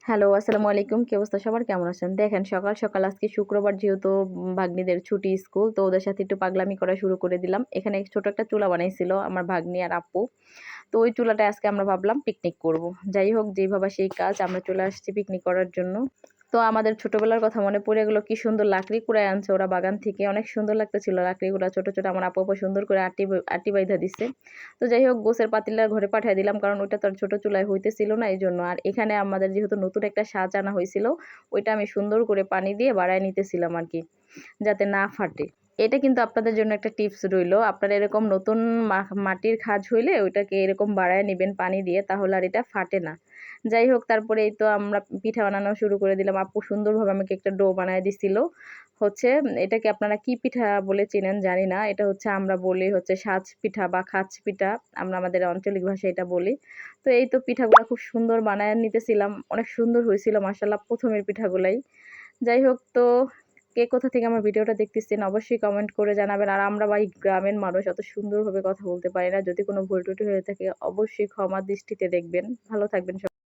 Hello, আসসালামু আলাইকুম। কি অবস্থা সবার? কেমন আছেন? দেখেন সকাল, সকাল আজকে শুক্রবার যেহেতু ভাগ্নিদের ছুটি স্কুল, তো ওদের সাথে একটু পাগলামি করা শুরু করে দিলাম। এখানে ছোট একটা চুলা বানাইছিল আমার ভাগ্নি আর আপ্পু। তো ওই চুলাটায় আজকে আমরা ভাবলাম পিকনিক করব। যাই হোক, যেই ভাবা সেই কাজ, আমরা চলে আসছি পিকনিক করার জন্য। তো আমাদের ছোটবেলার কথা মনে পড়ে গেল, কি সুন্দর লাকড়ি কুড়ায় আনছে ওরা বাগান থেকে। অনেক সুন্দর লাগতেছিল লাকড়িগুলা ছোট, ছোট। আমার আপু সুন্দর করে আটি বাইন্ধা দিছে। তো যাই হোক, গোছের পাতিলা ঘরে পাঠিয়ে দিলাম, কারণ ওইটা তো আর ছোট চুলায় হইতেছিল না এইজন্য। আর এখানে আমাদের যেহেতু নতুন একটা সাজ আনা হয়েছিল, ওইটা আমি সুন্দর করে পানি দিয়ে বাড়ায় নিতেছিলাম আরকি, যাতে না ফাটে। এটা কিন্তু আপনাদের জন্য একটা টিপস রইলো। আপনারা এরকম নতুন মাটির খাজ হইলে ওইটাকে এরকম বাড়ায় নিবেন পানি দিয়ে, তাহলে আর এটা ফাটে না। যাই হোক, তারপরে এই তো আমরা পিঠা বানানো শুরু করে দিলাম। আপু সুন্দরভাবে আমাকে একটা ডো বানায় দিছিল। হচ্ছে এটাকে আপনারা কি পিঠা বলে চেনেন জানি না। এটা হচ্ছে আমরা বলি হচ্ছে সাজ পিঠা বা খাজ পিঠা। আমরা আমাদের আঞ্চলিক ভাষায় এটা বলি। তো এই তো পিঠাগুলা খুব সুন্দর বানায় নিতেছিলাম। অনেক সুন্দর হয়েছিল মাশাআল্লাহ, প্রথমের পিঠাগুলাই। যাই হোক, তো কে কোথা থেকে আমার ভিডিওটা দেখতেছেন অবশ্যই কমেন্ট করে জানাবেন। আর আমরা ভাই গ্রামের মানুষ, অত সুন্দরভাবে কথা বলতে পারি না। যদি কোনো ভুল ত্রুটি হয়ে থাকে অবশ্যই ক্ষমা দৃষ্টিতে দেখবেন। ভালো থাকবেন সবাই।